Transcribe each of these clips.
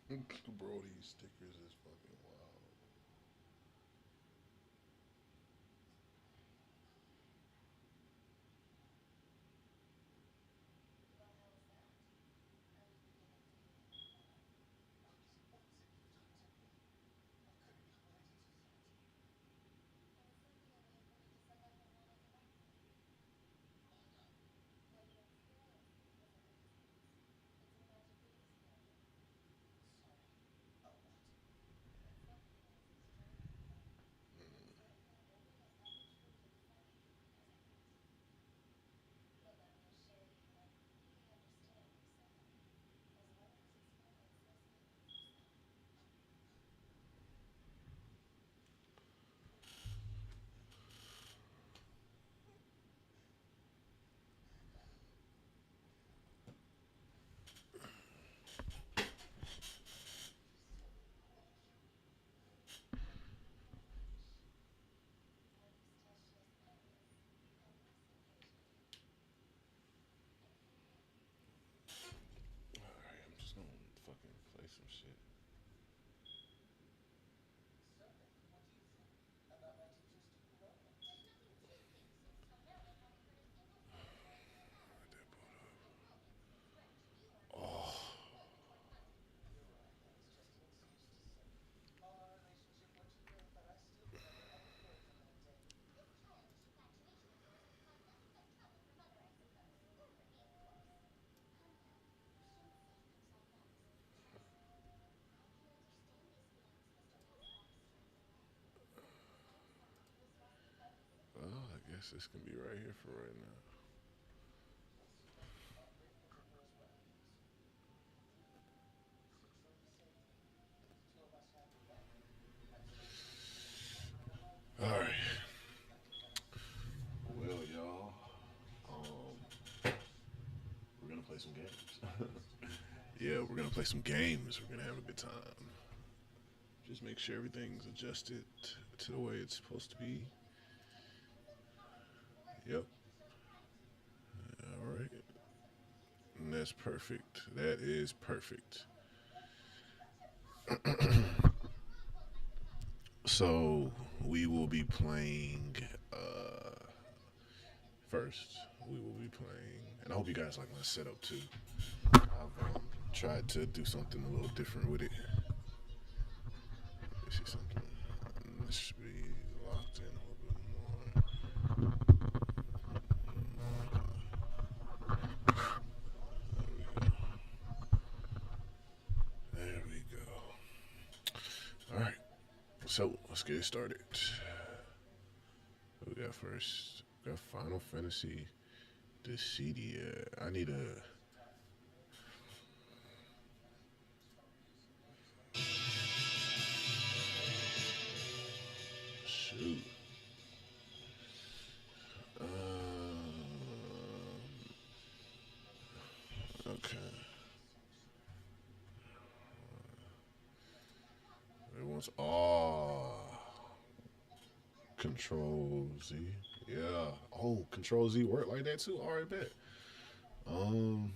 Bro, these stickers is fucking wild. Alright, I'm just gonna fucking play some shit. Let that boat up. Oh, well, I guess this can be right here for right now. Alright. Well, y'all, we're gonna play some games. Yeah, we're gonna play some games. We're gonna have a good time. Just make sure everything's adjusted to the way it's supposed to be. Yep. All right. And that's perfect. That is perfect. So we will be playing first. We will be playing, and I hope you guys like my setup too. I've tried to do something a little different with it. This is something. This should be locked in a little bit more. There we go. All right. So let's get it started. What we got first? We got Final Fantasy Dissidia. I need a shoot. Okay. It wants Control Z. Yeah. Oh, Control Z work like that too. All right, bet. Um,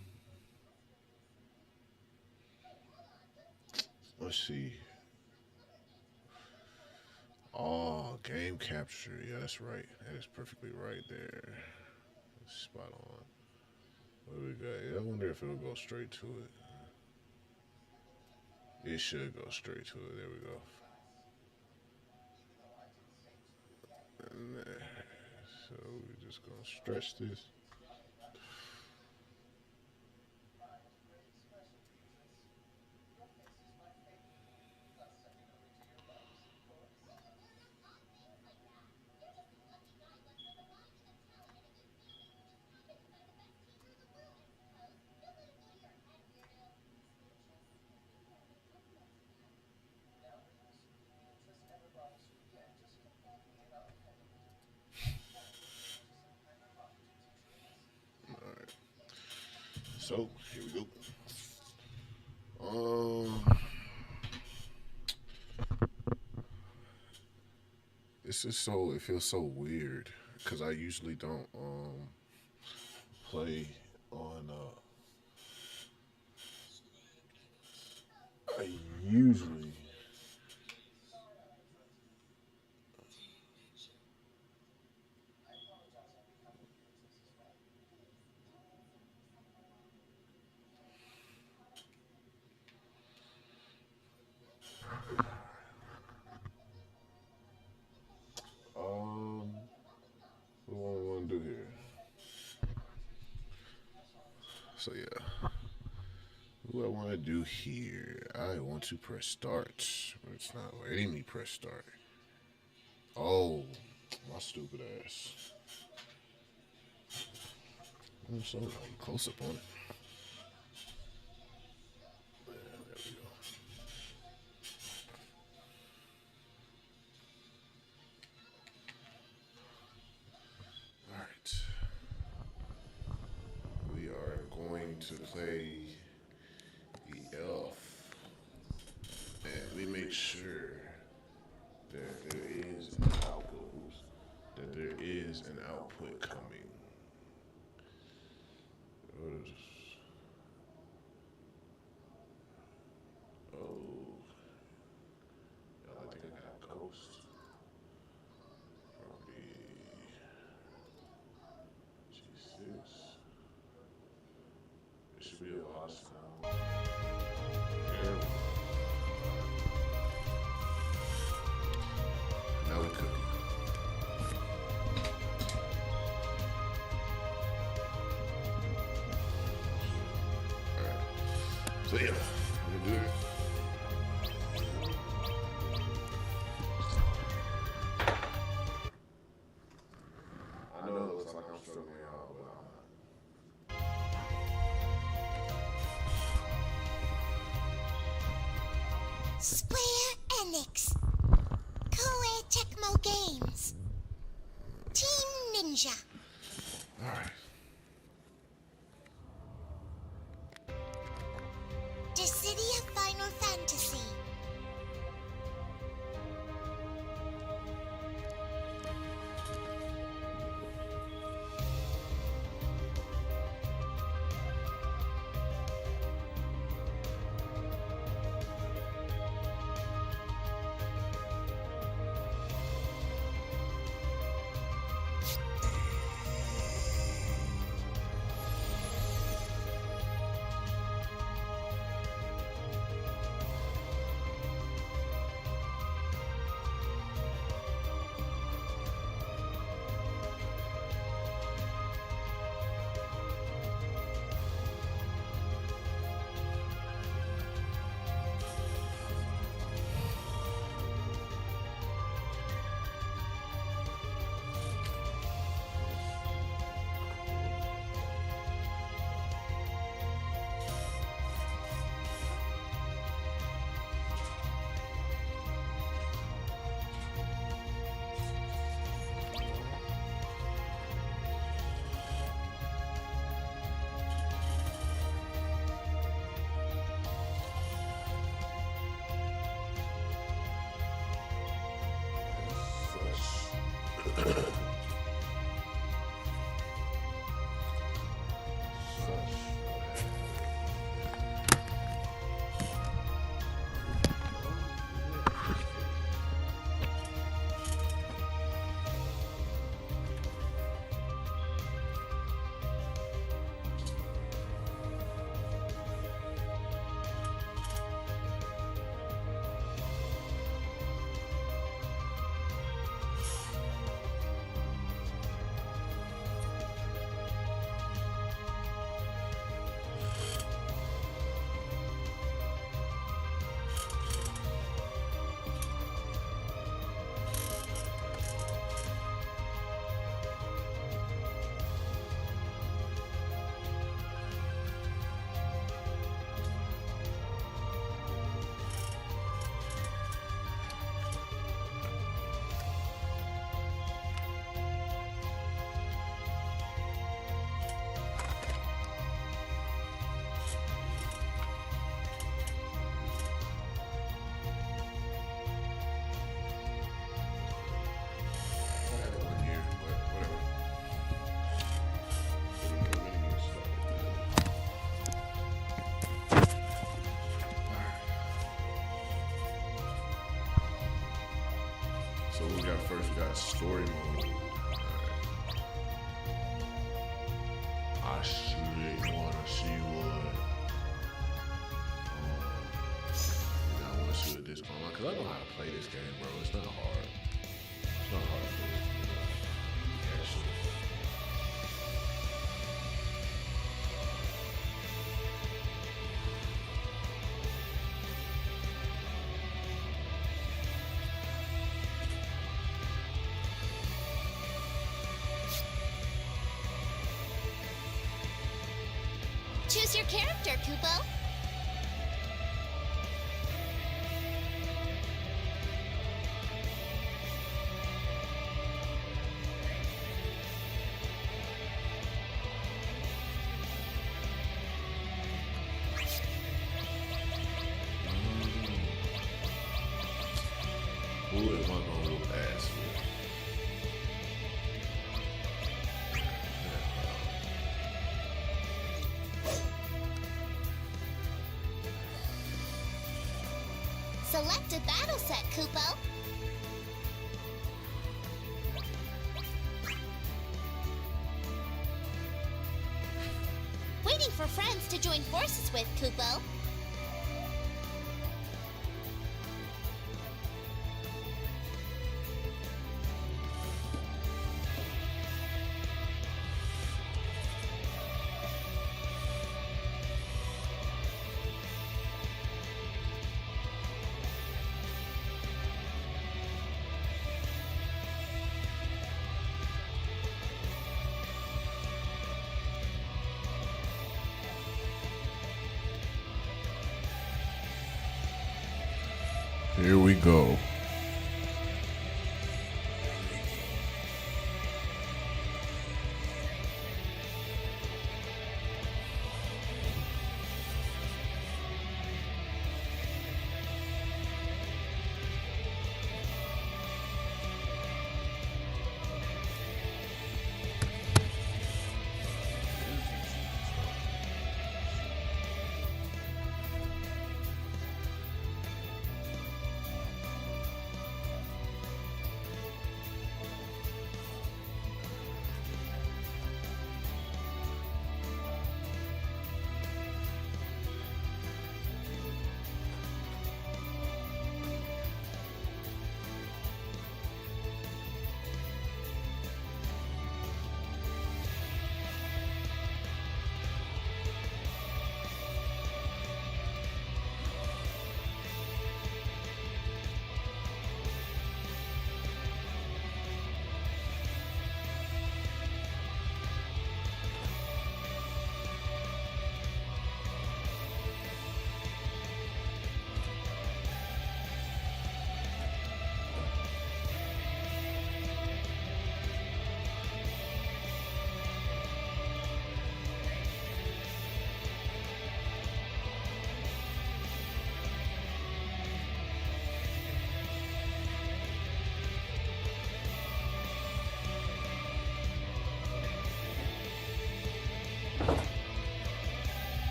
let's see. Oh, game capture. Yeah, that's right. That is perfectly right there. Spot on. What do we got? Yeah, I wonder if it'll go straight to it. It should go straight to it. There we go. And there. So we're just gonna stretch this. All right. So here we go. Um, this is so. It feels so weird because I usually don't play on I usually um what do I want to do here? So yeah, what I want to do here, I want to press start, but it's not letting me press start. Oh, my stupid ass. I'm so like close up on it. Yeah, there we go. All right. We are going to play the elf, and we make sure that there is an output. That there is an output coming. Oh, I think I got ghost. Property G6. It should be a lot now. There we go. Now we cooking. So yeah, we're gonna do it. I know it looks like I'm struggling out, but I'm not. Square Enix. Koei Tecmo Games. Team Ninja. Alright. The City of Final Fantasy. So what we got first? We got story mode. I sure wanna see what. I wanna see what this online, cause I know how to play this game, bro. It's not hard. It's not hard to play this game. Actually. Choose your character, Kupo. Who am I gonna whoop ass with? Select a battle set, Kupo. Waiting for friends to join forces with, Kupo. Here we go.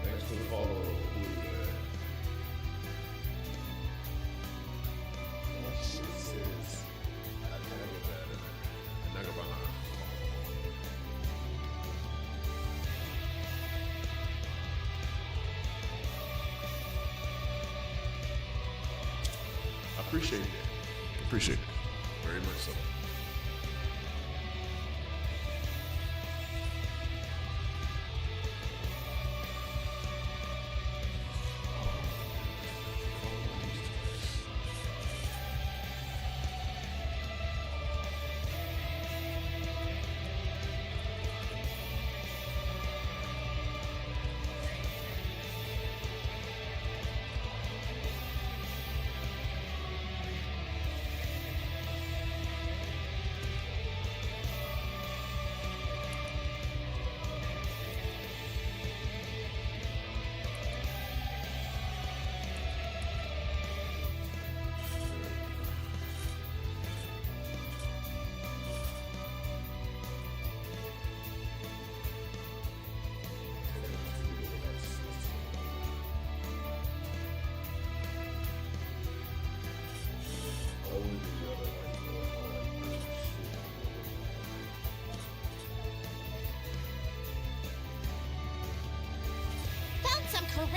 Thanks for the follow. I appreciate that. Appreciate it. Very much so.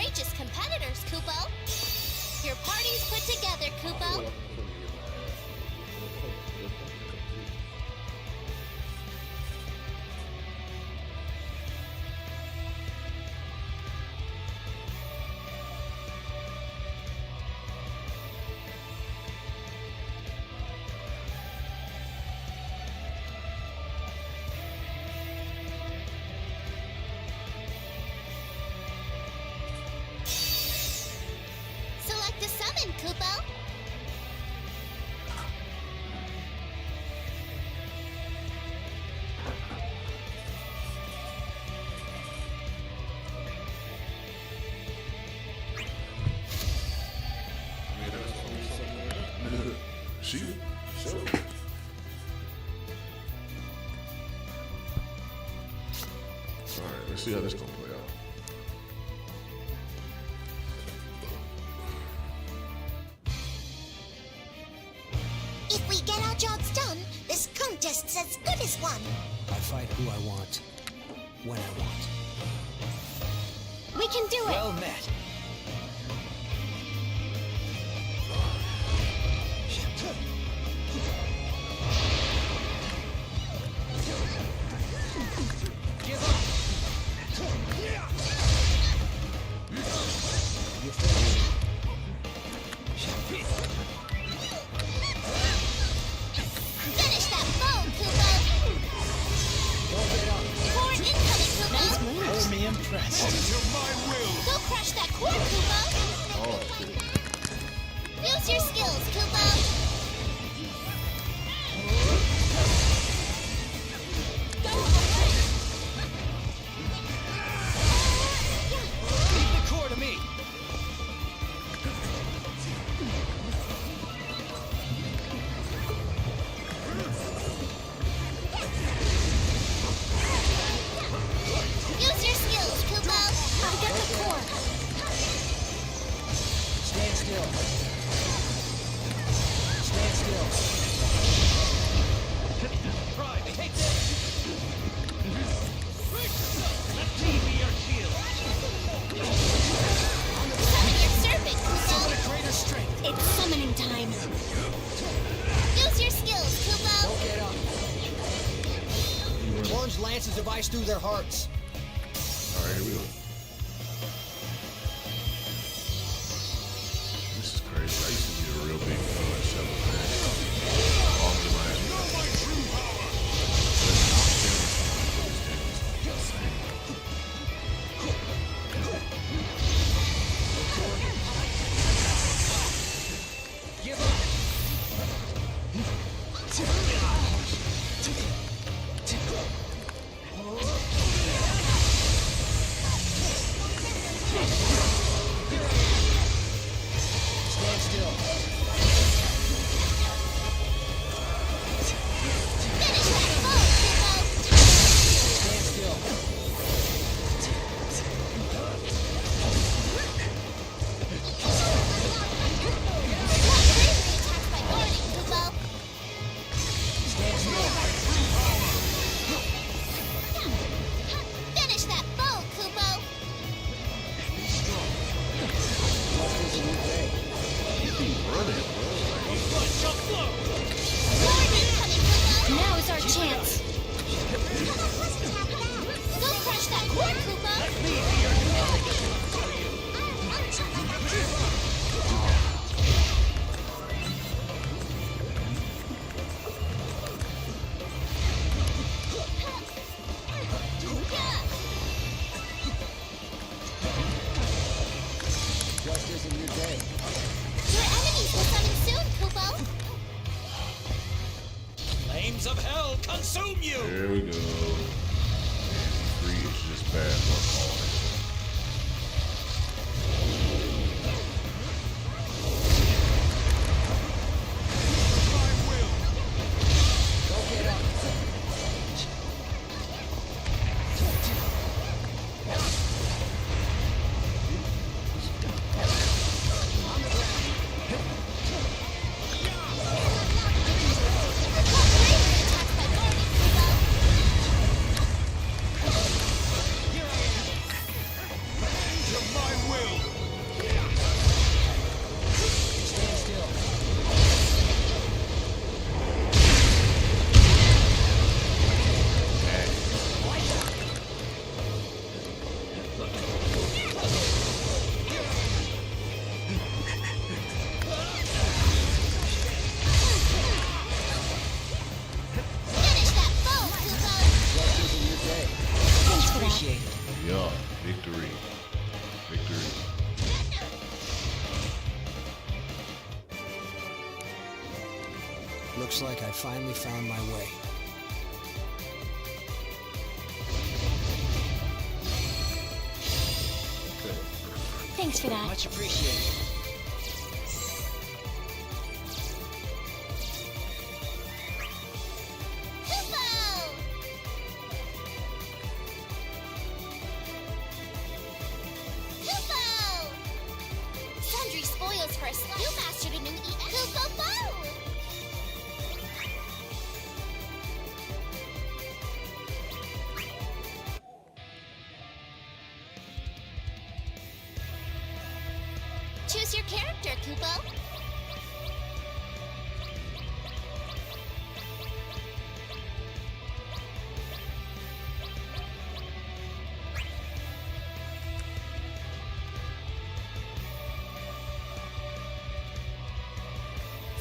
courageous competitors, Kupo. Your party's put together, Kupo. Select a summon, Kupo. Shoot. Sure. Alright, let's see how this gonna play out. If we get our jobs done, this contest's as good as won. I fight who I want, when I want. We can do it. Well met. Give up. You're finished. Finish that foe, Kupo. Don't get up. Core incoming, Kupo. Hold me impressed. Go crush that core, Kupo. Oh, shit. Use your skills, Kupo. Leave the core to me. Use your skills, Kupo. I got the core. Stand still. Stand still. Try to take this. Summon your serpent, Summon Kupo. a greater strength. It's summoning time. Use your skills, Kupo. Don't get up. Plunge lances of ice through their hearts. Alright, here we go. This is crazy. I used to be a real big shovel fan. All me my Give up. Stand still. Finish that foe, Kupo. Stand still. Not bravely attacked by Morning, Kupo. Stand still. Finish that foe, Kupo. Justice in your day. running, bro. Lord incoming, Kupo. Now is our chance. Go crush that core, Kupo. Justice in your day. Your enemies will summon soon, Kupo. Flames of hell consume you! There we go. And free is just bad luck all day. Don't get up. Not bravely attacked by Morning, Kupo. Looks like I finally found my way. Thanks for that. Much appreciated. Sundry spoils for a slice. You mastered a new ES. Kupo-Bo! Choose your character, Kupo.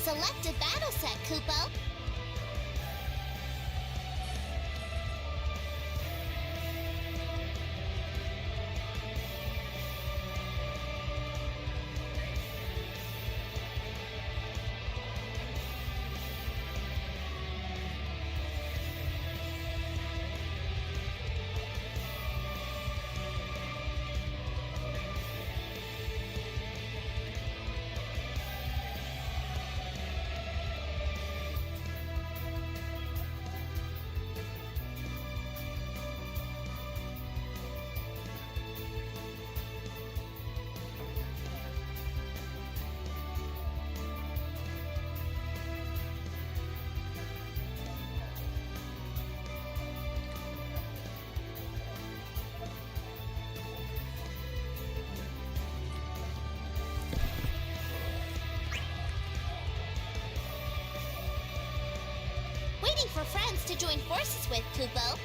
Select a battle set, Kupo. Waiting for friends to join forces with, Kupo.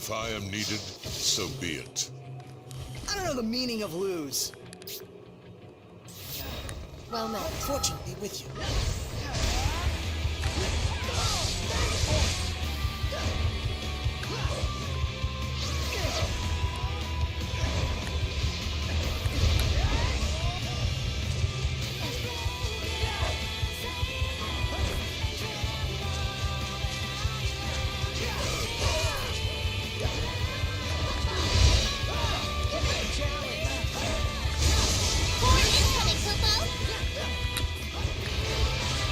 If I am needed, so be it. I don't know the meaning of lose. Well met. Fortune be with you. Core incoming, Kupo!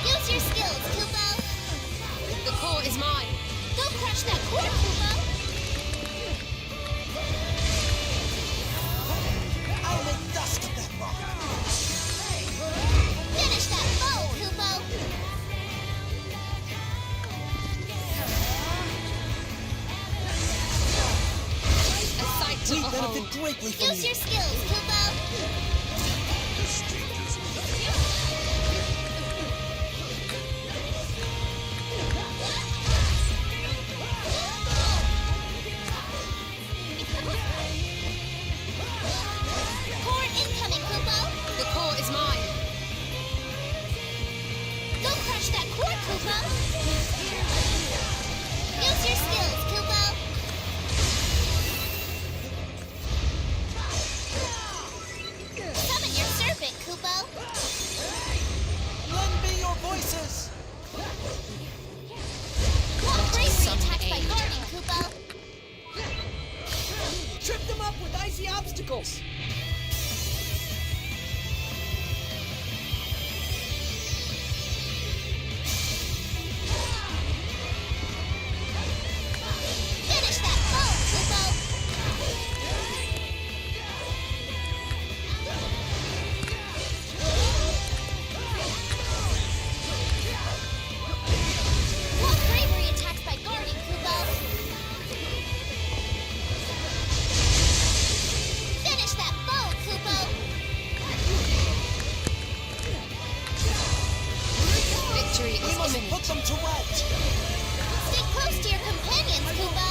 Use your skills, Kupo! The core is mine. Go crush that core, Kupo! I'll make dust of that rock. Finish that foe, Kupo! A sight to We behold. benefit greatly from Use you. your skills, Kupo! Core incoming, Kupo! The core is mine. Go crush that core, Kupo! Use your skills, Kupo! Summon your serpent, Kupo! Lend me your voices. Walk bravely Some attacked by aid. guarding, Kupo! Trip them up with icy obstacles. Finish that foe, Kupo! Walk bravery attacked by guarding, Kupo! Finish that foe, Kupo! Victory We is must imminent. put them to rout. Stay close to your companions, Kupo!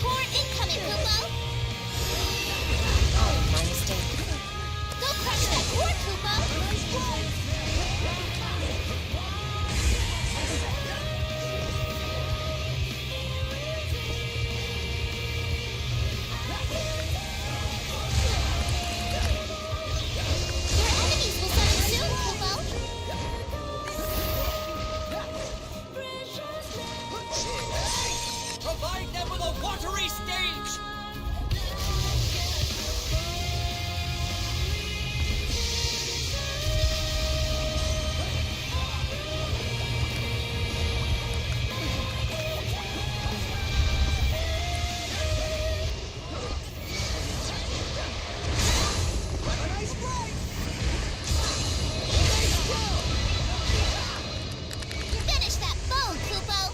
Core incoming, Kupo! Oh, my mistake. Go crush that core, Kupo! Your enemies will summon soon, Kupo! Provide them with a watery stage. Finish that foe, Kupo!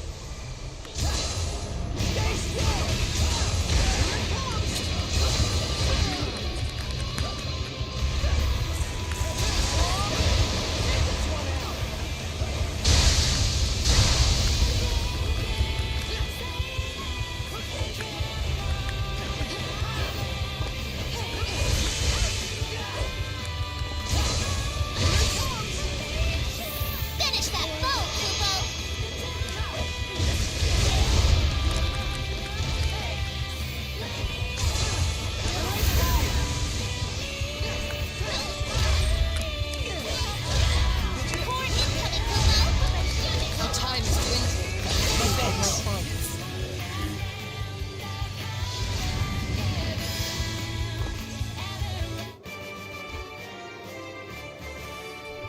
Finish that foe, Kupo! Core incoming, Kupo! Our time is dwindling. Thanks. My funds.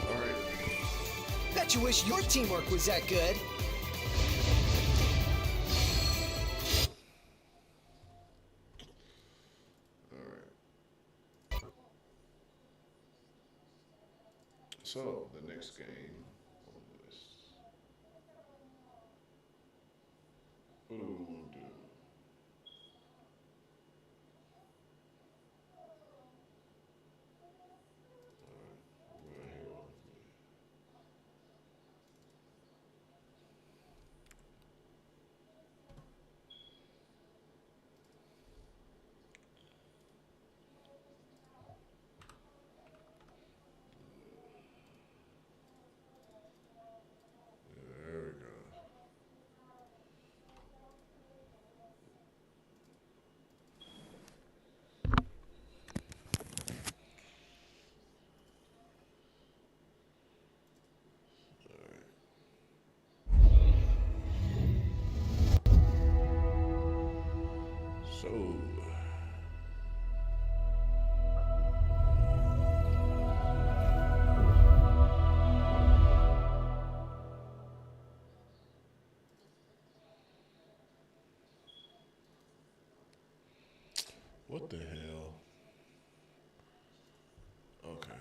All right. Bet you wish your teamwork was that good. So the next game on the list. What do we want to do? We're gonna hang on. There we go. So, what the hell? Okay.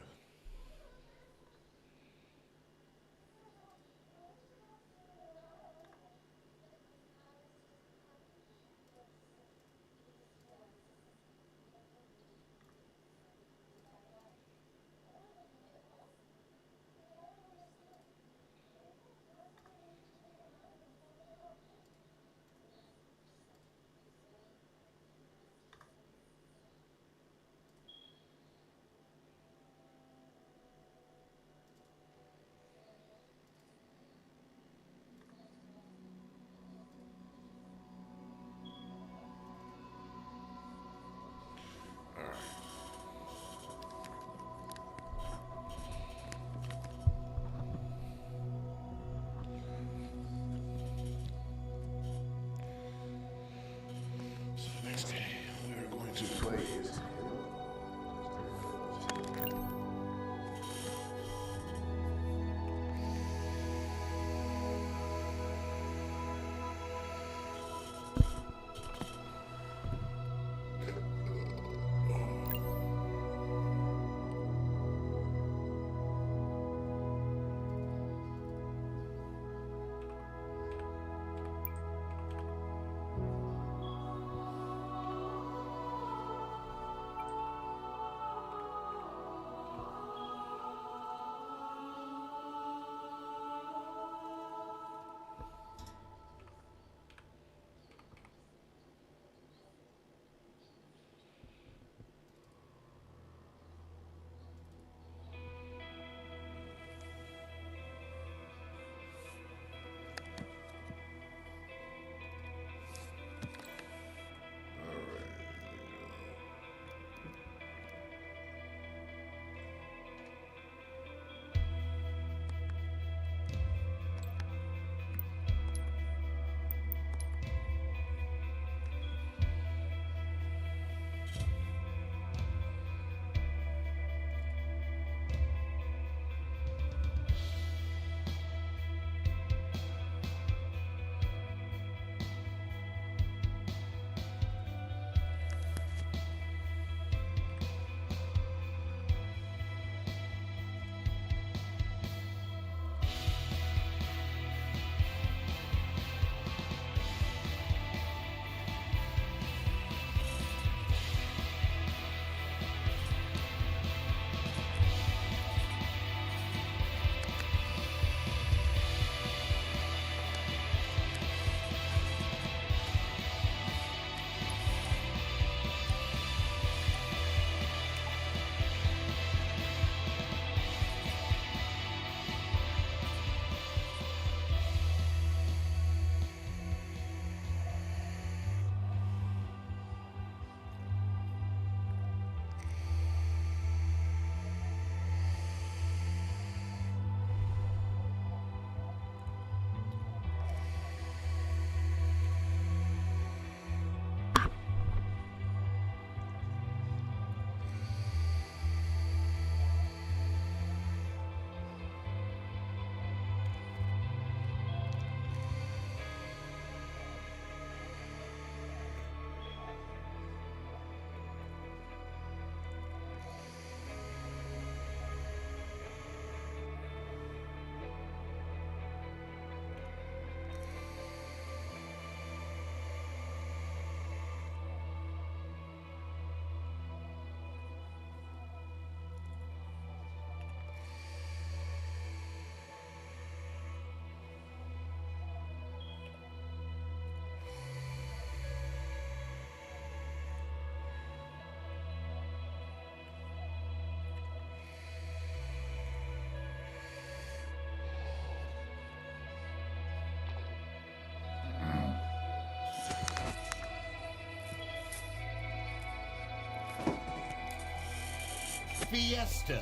Fiesta.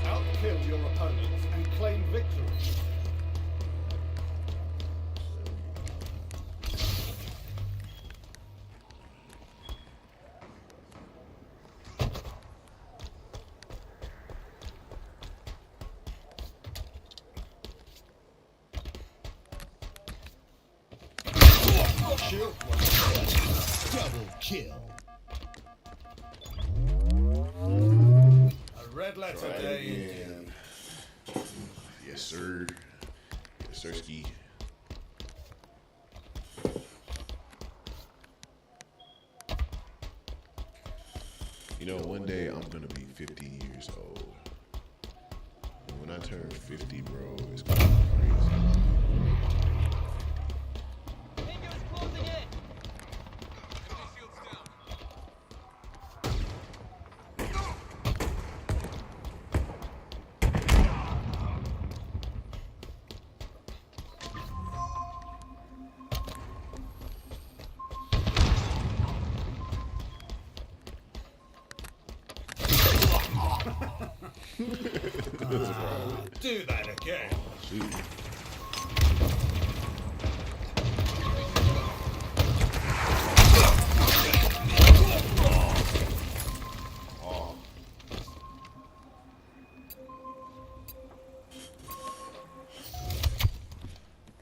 Outkill your opponents and claim victory. Shield double kill. A red letter Right day. again. Yes, sir. Yes, sir, ski. You know, one day I'm gonna be 50 years old. And when I turn 50, bro, it's gonna be crazy. Do that again. Shoot. Oh.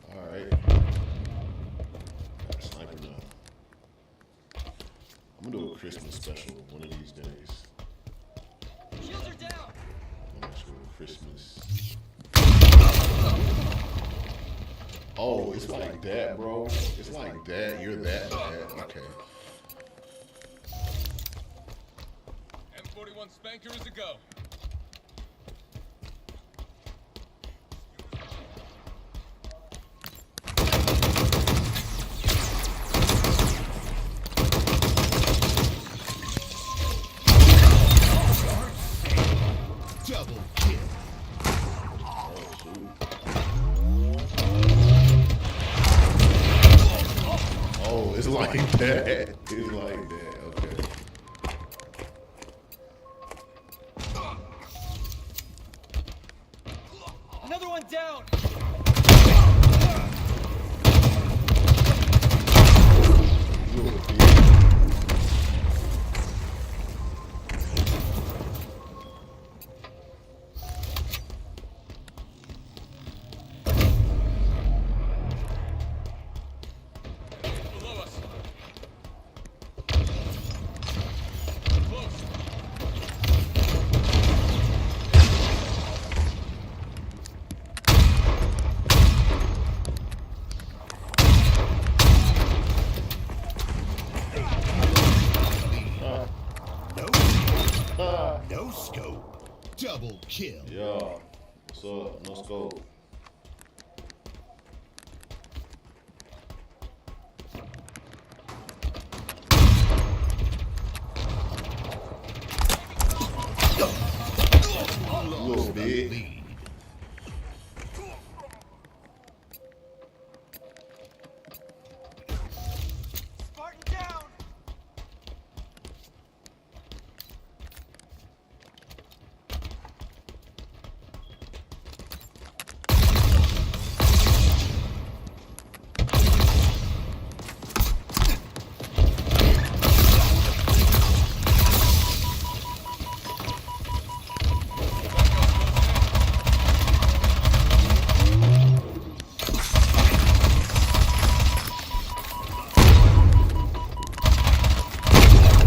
All right. Got a sniper now. I'm gonna do a Christmas special one of these days. Shields are down. I'm gonna show Christmas. Oh, it's like that, bro. It's like that. You're that bad. Okay. M41 Spanker is a go. Double kill. Oh, it's like that. It's like that. Okay. Another one down. Little bitch. Below us. Close. No scope. Double kill. Yeah. What's up? No scope. Little bit. Lead. Spartan down.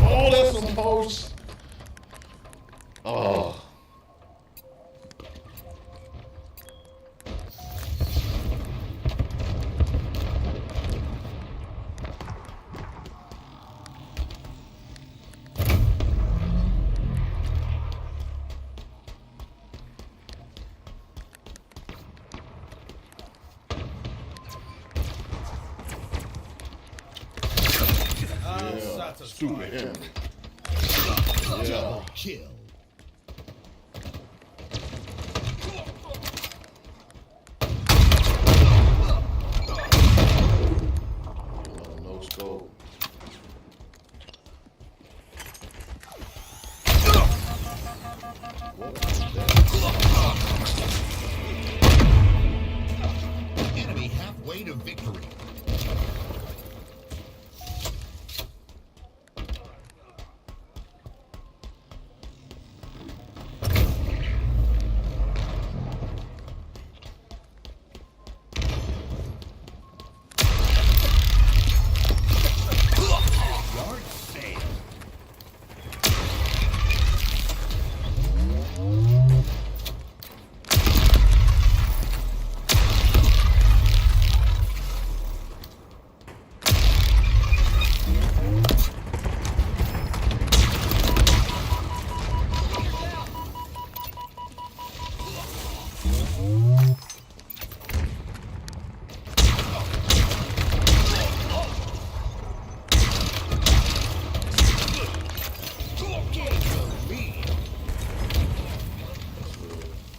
Oh, that's some post. Oh. Stupid satisfied. hammer. Double kill. No scope. Enemy halfway to victory. Yard sale.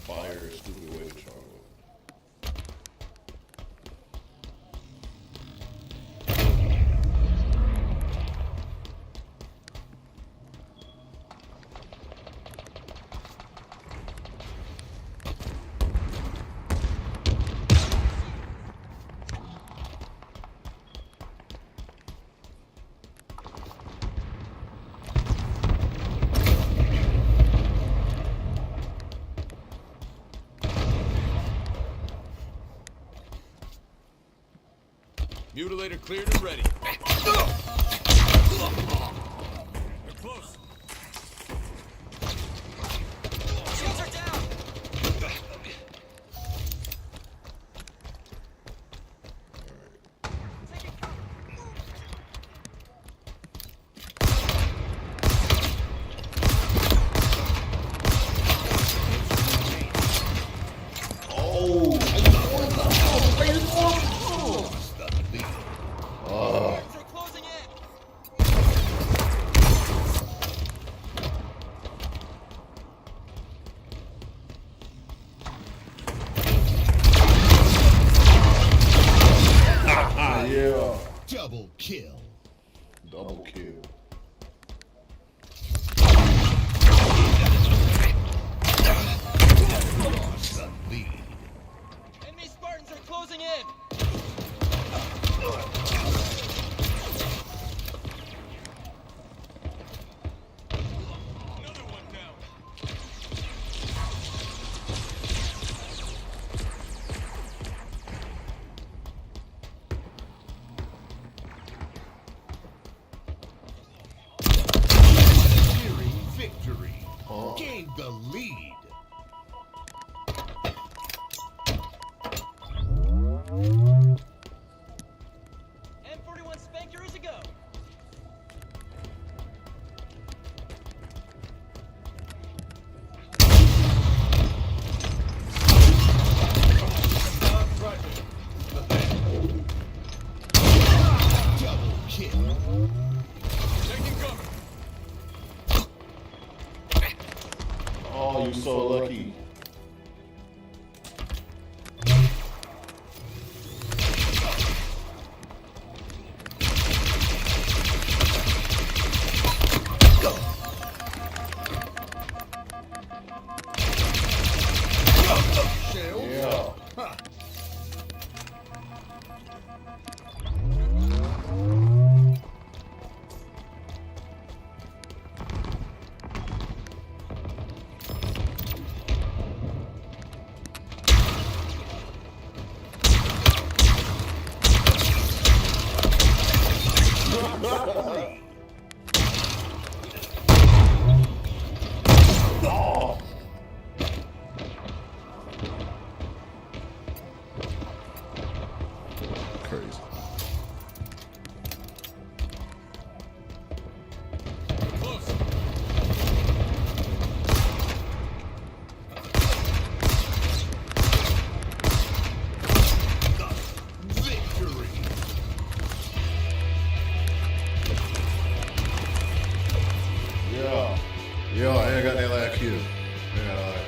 Fire, stupid way to travel. Mutilator cleared and ready. They're close. Shields are down. Taking cover. They're closing in. Yeah. Double kill. Double kill. Lost the lead. Enemy Spartans are closing in. Another one down. Nearing victory. Gained the lead. M41 Spanker is a go. Start tracking. Double kill. Taking cover. Oh, you so lucky. Shield. Yeah. Ha. Yo, I got that last kill. Yeah, all right.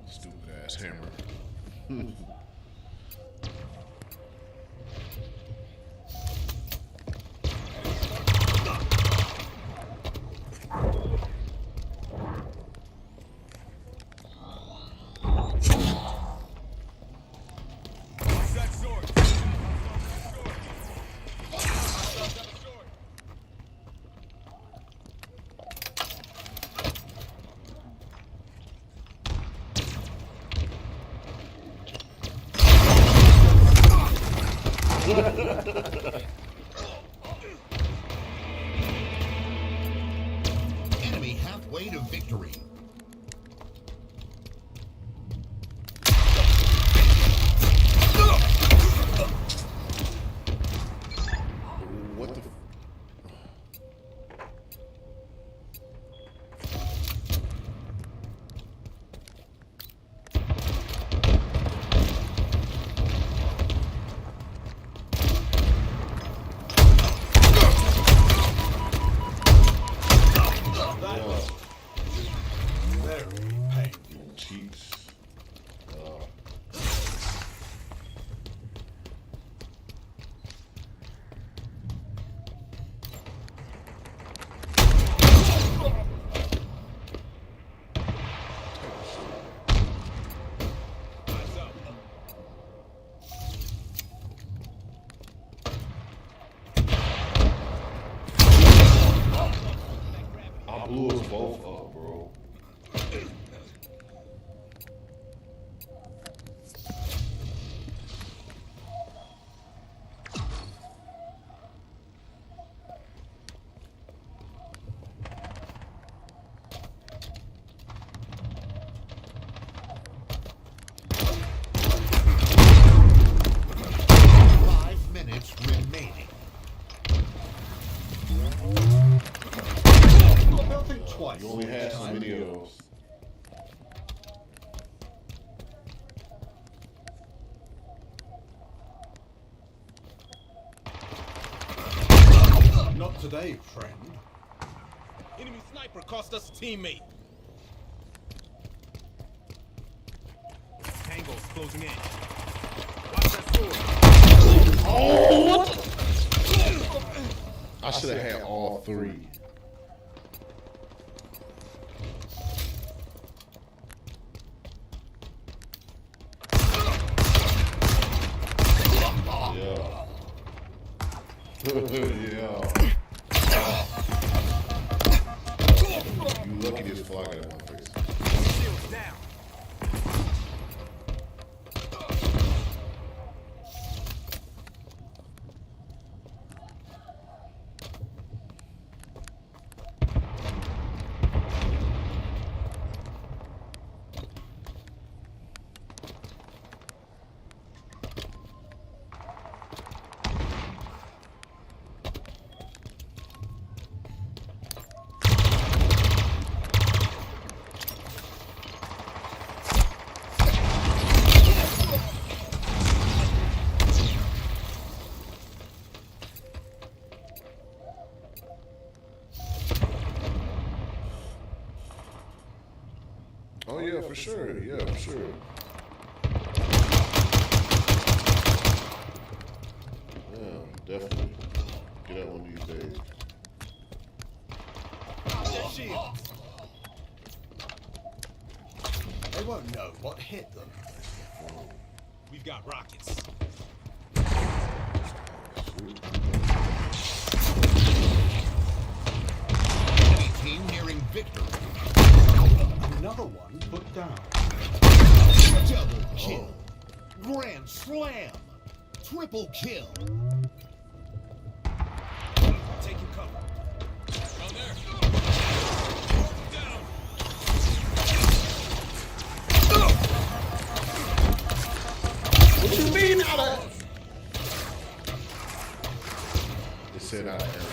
Stupid ass hammer. That sword. Enemy halfway to victory. What the? That was very painful. Cheeks. I blew us both up, bro. 5 minutes remaining. I don't think twice. You only had so many of those. Not today, friend. Enemy sniper cost us a teammate. Tango's closing in. Watch that sword. I should have had all three. Yeah. Yeah. You lucky this fly got in my face. Shields down. yeah, for sure. Yeah, for sure. Yeah, definitely. Get out one of these days. Their shields. They won't know what hit them. We've got rockets. Enemy team nearing victory. Another one put down. Double kill. Grand slam. Triple kill. Taking cover. Down there. Down. What you mean out of? They said out of arrows.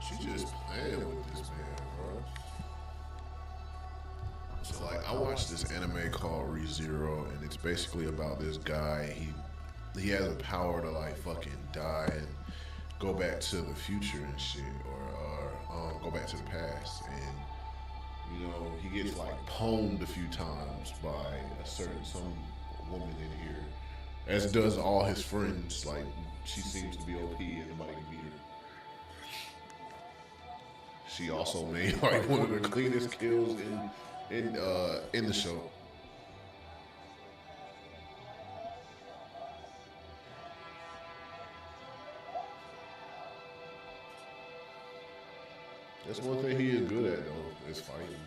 She just playing with this man, bro. So like, I watched this anime called ReZero, and it's basically about this guy. He has a power to like fucking die and go back to the future and shit, or go back to the past, and you know he gets like pwned a few times by some woman in here, as does all his friends. Like she seems to be OP and nobody can beat her. She also made like one of the cleanest kills in the show. That's one thing he is good at though, is fighting.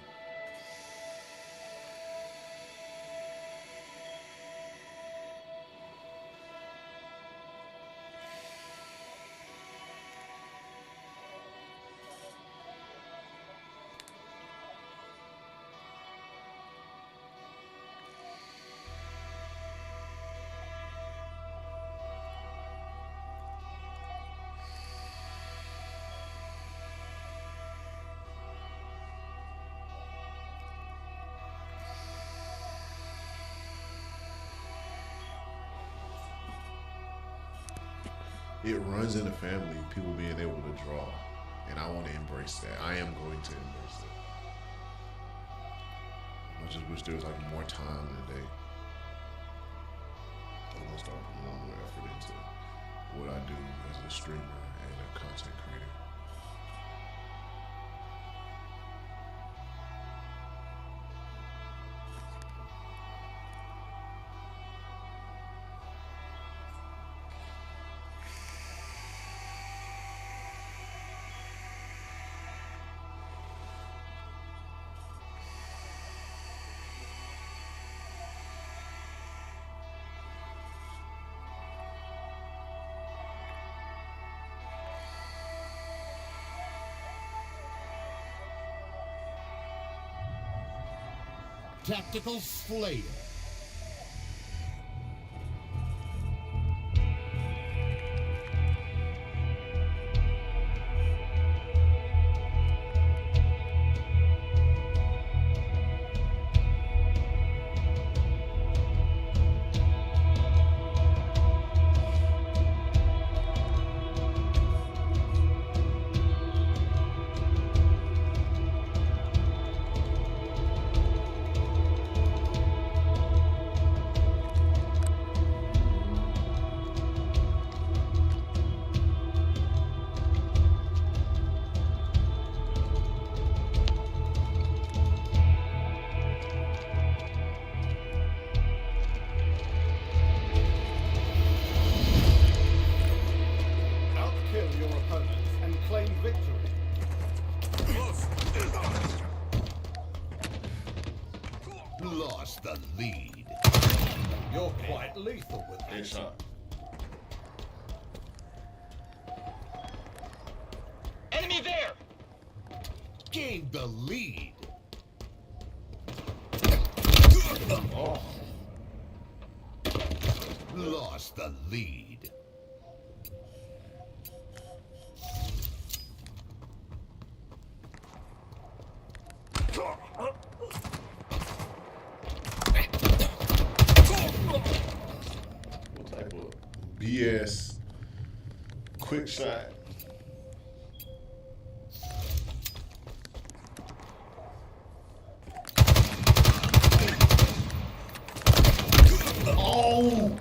It runs in the family, people being able to draw, and I want to embrace that. I am going to embrace that. I just wish there was like more time in the day. I'm gonna start putting more effort into what I do as a streamer and a content creator. Tactical Slayer. Outkill your opponents and claim victory. Lost the lead. You're quite lethal with Good this. shot. Enemy there! Gained the lead. Oh, Lost the lead. what type of BS quick shot? Oh!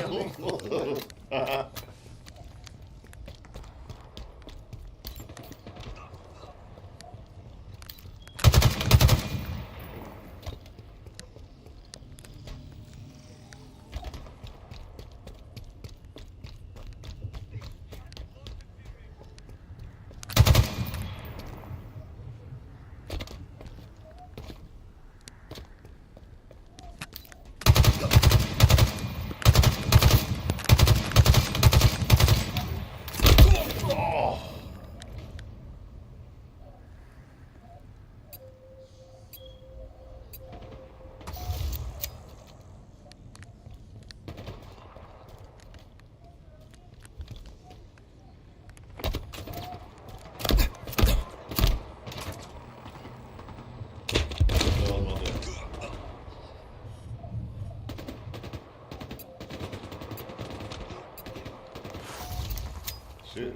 lethal. Shit.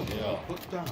Yeah. Put down.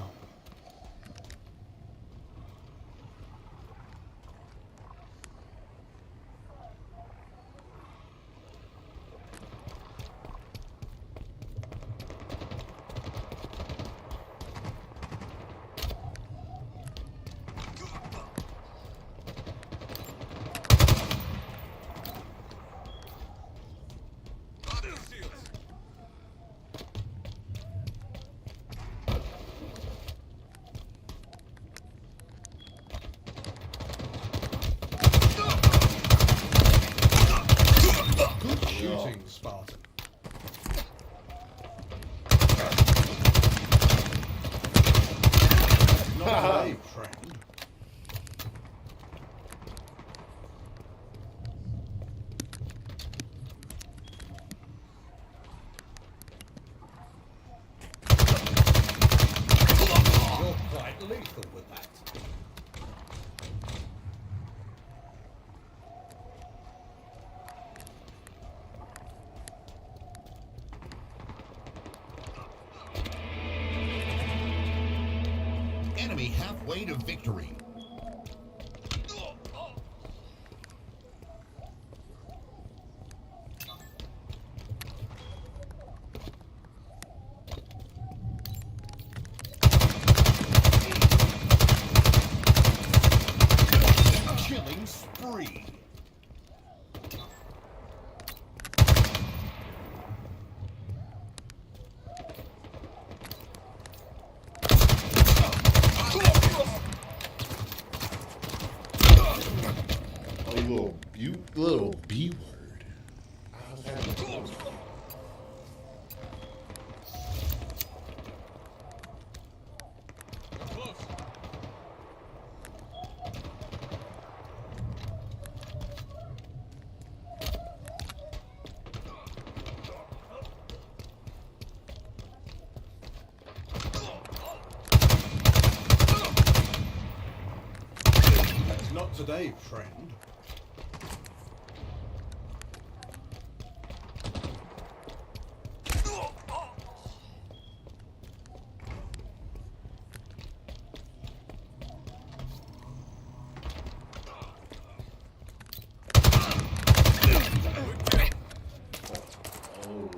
Good shooting, Spartan. Not today, friend. You're quite lethal with that. Enemy halfway to victory. Killing spree. Oh, you little B word. Close. That's not today, friend.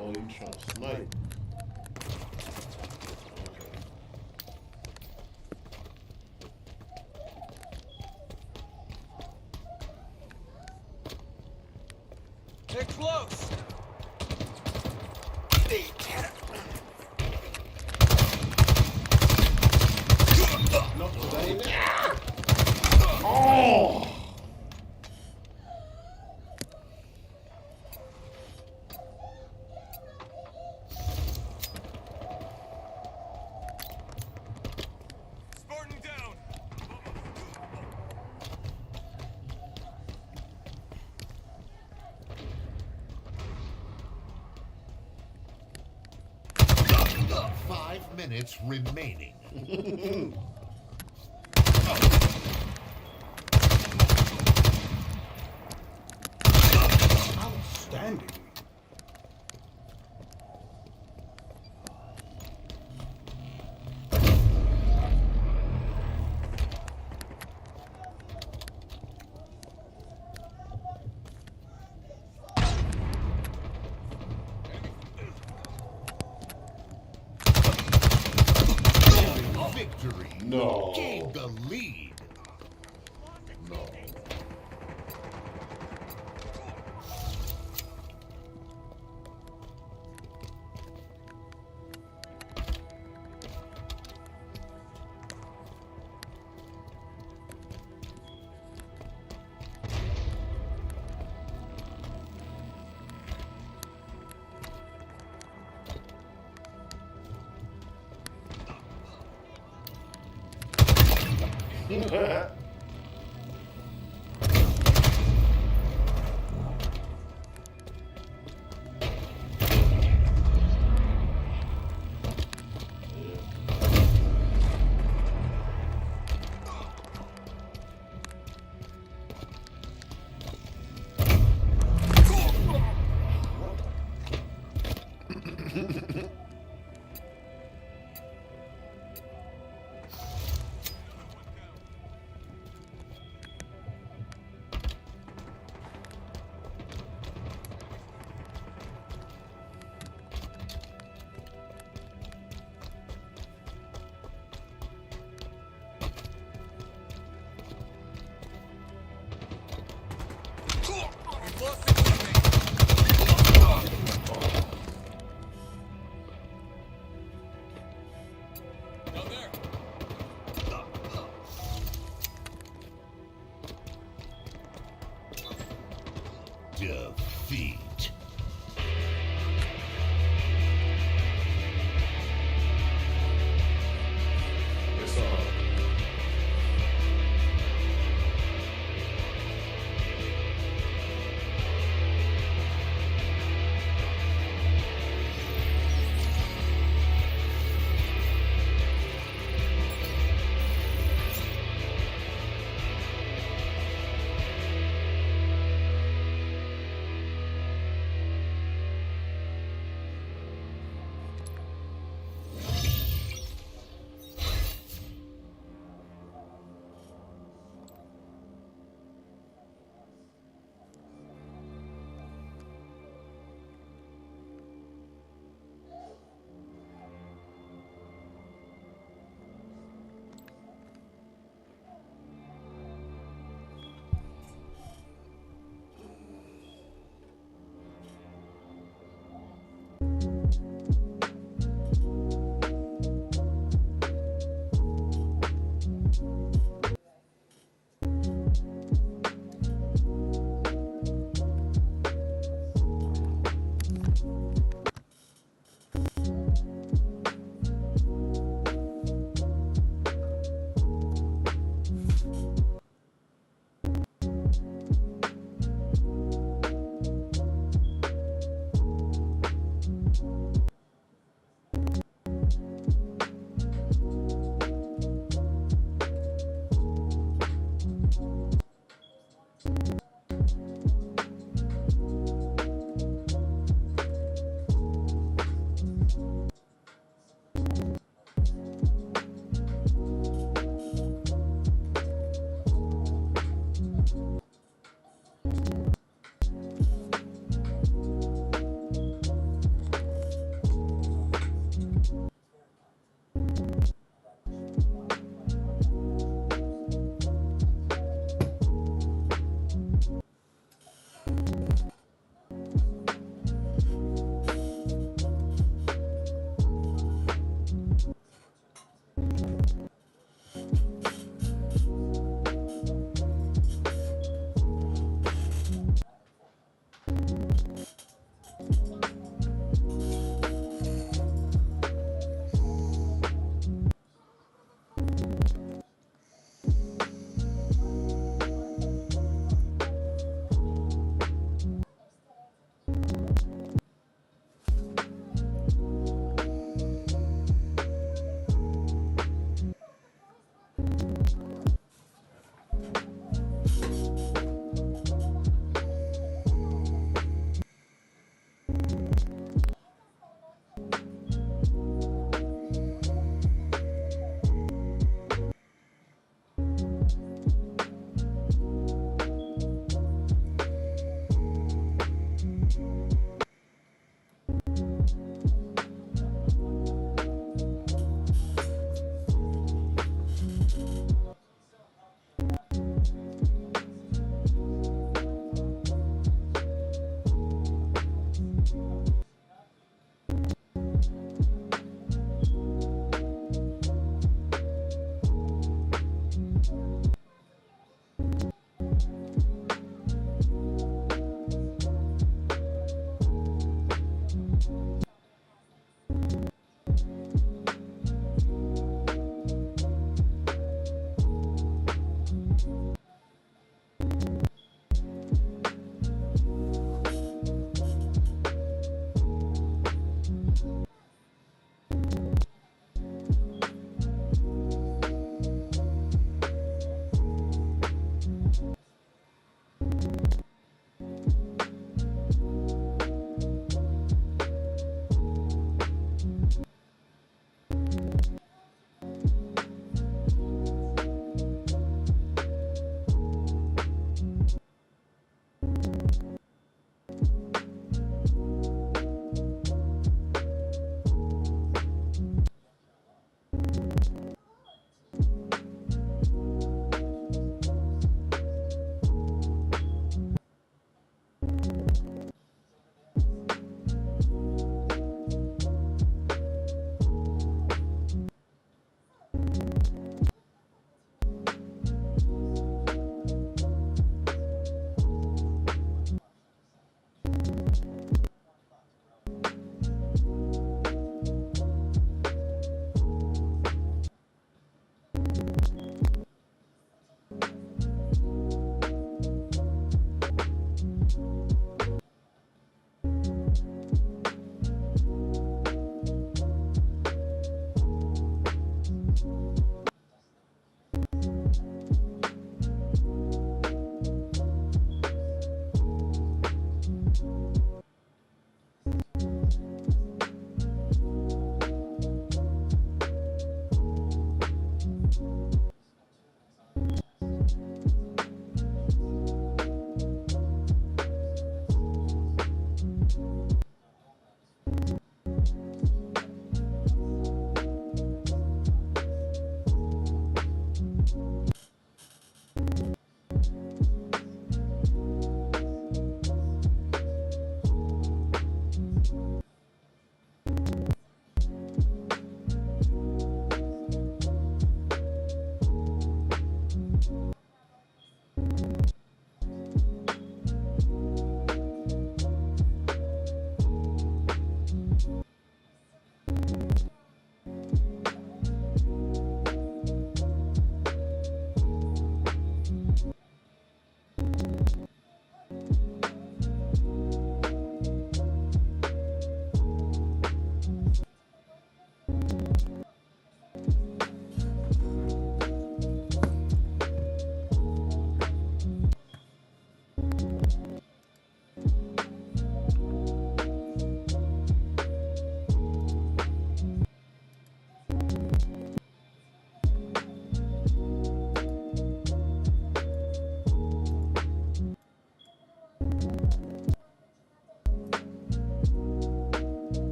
Oh, you trying to snipe. They're close. Not today. Oh! Spartan down. Five minutes remaining. Outstanding. victory. No. Gained the lead. No. Defeat. It's on.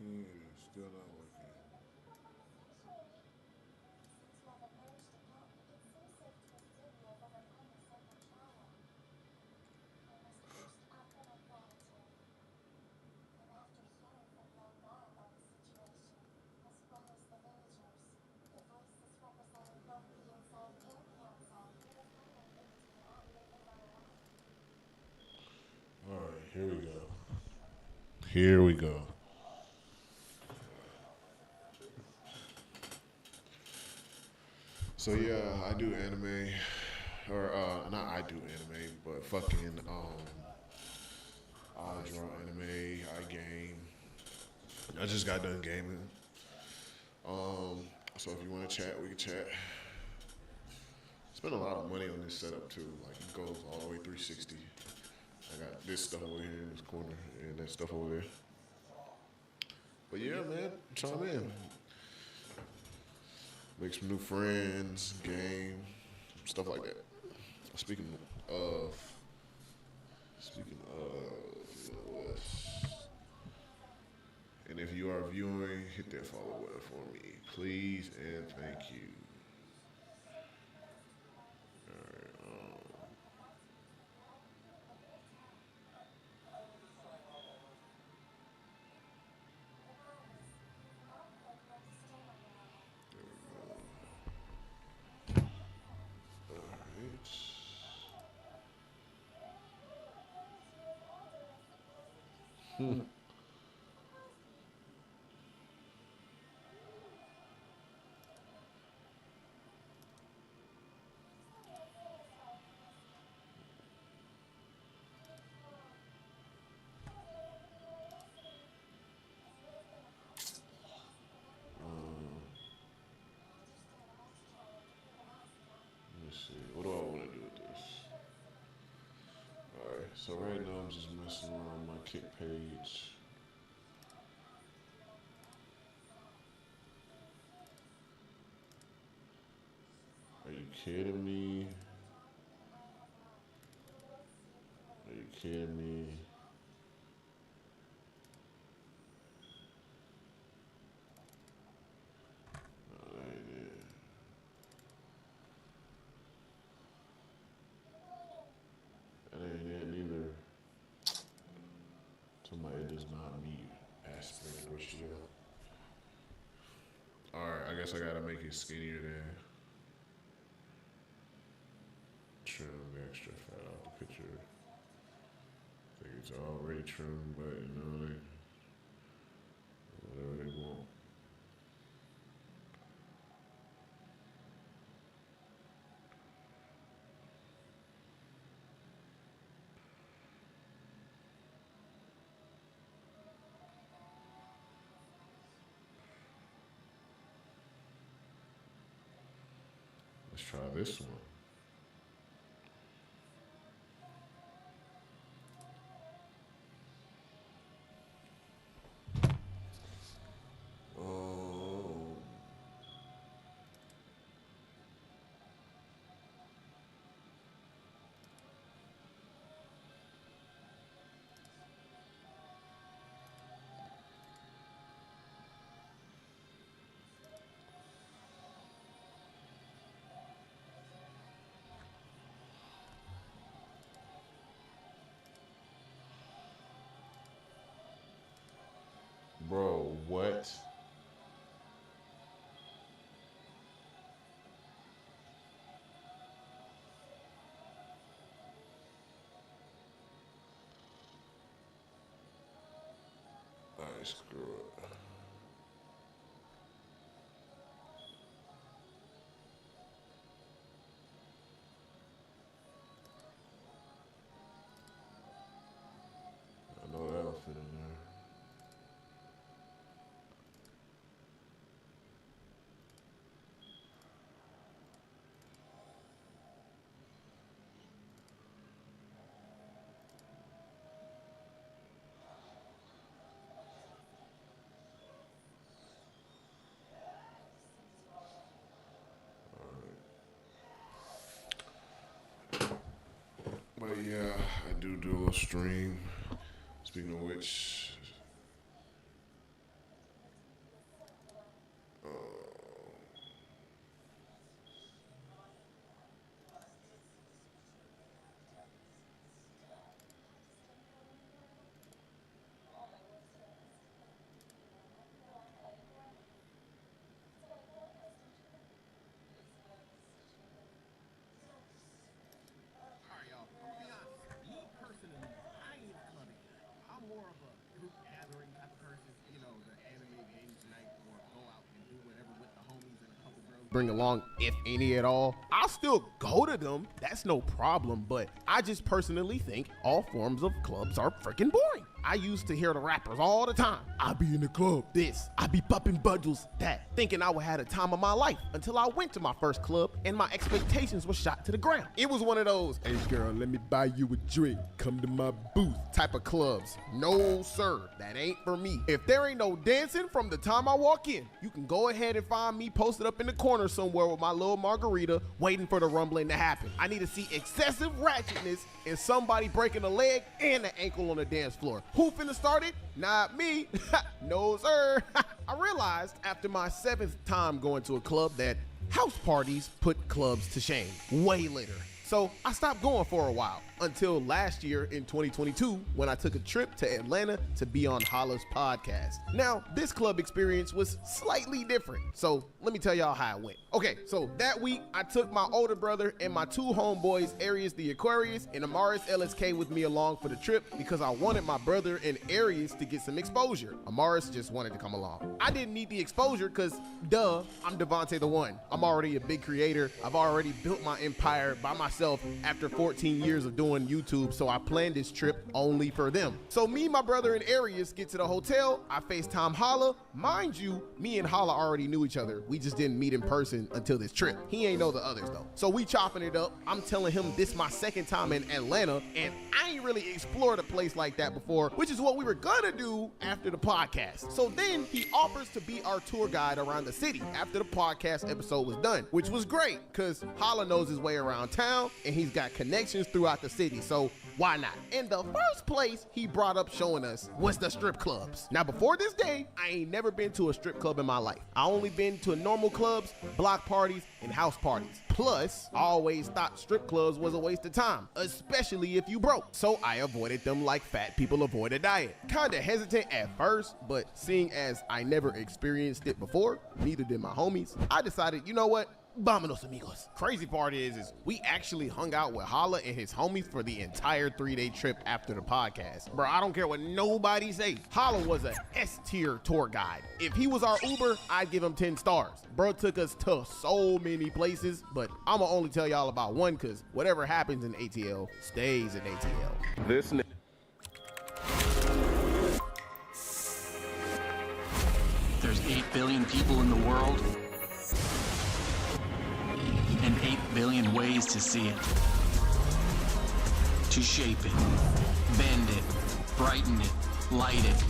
working. It is still not working. All right, here we go. Here we go. So yeah, I do anime, or not I do anime, but fucking I draw anime, I game. I just got done gaming. So if you want to chat, we can chat. Spend a lot of money on this setup too. Like it goes all the way 360. I got this stuff over here in this corner and that stuff over there. But yeah, man, chime in. Make some new friends, game, stuff like that. Speaking of, and if you are viewing, hit that follow button for me, please and thank you. Alright. Let's see. What do I want to do with this? Alright, so right now I'm just messing around my kick page. Are you kidding me? Are you kidding me? No, that ain't it. That ain't it neither. Somebody does not meet aspect ratio. Alright, I guess I gotta make it skinnier then. Trim the extra fat out the picture. I think it's already trimmed, but you know, they whatever they want. Let's try this one. Oh. Bro, what? Alright, screw it. I know that'll fit in there. But yeah, I do a little stream. Speaking of which, bring along, if any at all. I'll still go to them, that's no problem, but I just personally think all forms of clubs are freaking boring. I used to hear the rappers all the time. I be in the club, this. I be popping bundles, that. Thinking I would have the time of my life until I went to my first club and my expectations were shot to the ground. It was one of those, hey girl, let me buy you a drink, come to my booth type of clubs. No sir, that ain't for me. If there ain't no dancing from the time I walk in, you can go ahead and find me posted up in the corner somewhere with my little margarita waiting for the rumbling to happen. I need to see excessive ratchetness and somebody breaking a leg and an ankle on the dance floor. Who finna start it? Not me. No, sir. I realized after my 7th time going to a club that house parties put clubs to shame way later. So I stopped going for a while until last year in 2022 when I took a trip to Atlanta to be on Holla's podcast. Now, this club experience was slightly different, so let me tell y'all how it went. Okay, so that week I took my older brother and my 2 homeboys, Arius the Aquarius and Amaris LSK, with me along for the trip because I wanted my brother and Arius to get some exposure. Amaris just wanted to come along. I didn't need the exposure because, duh, I'm Devontae the One. I'm already a big creator. I've already built my empire by myself after 14 years of doing YouTube, so I planned this trip only for them. So me, my brother, and Arius get to the hotel. I FaceTime Holla. Mind you, me and Holla already knew each other. We just didn't meet in person until this trip. He ain't know the others though. So we chopping it up. I'm telling him this my 2nd time in Atlanta, and I ain't really explored a place like that before, which is what we were gonna do after the podcast. So then he offers to be our tour guide around the city after the podcast episode was done, which was great because Holla knows his way around town and he's got connections throughout the city, so why not? And the first place he brought up showing us was the strip clubs. Now before this day, I ain't never been to a strip club in my life. I only been to normal clubs, block parties, and house parties. Plus, I always thought strip clubs was a waste of time, especially if you broke. So I avoided them like fat people avoid a diet. Kinda hesitant at first, but seeing as I never experienced it before, neither did my homies, I decided, you know what? Vámonos, amigos. Crazy part is we actually hung out with Holla and his homies for the entire 3-day trip after the podcast. Bro, I don't care what nobody say. Holla was a S-tier tour guide. If he was our Uber, I'd give him 10 stars. Bro took us to so many places, but I'ma only tell y'all about one because whatever happens in ATL stays in ATL. This There's 8 billion people in the world, and 8 billion ways to see it. To shape it, bend it, brighten it, light it,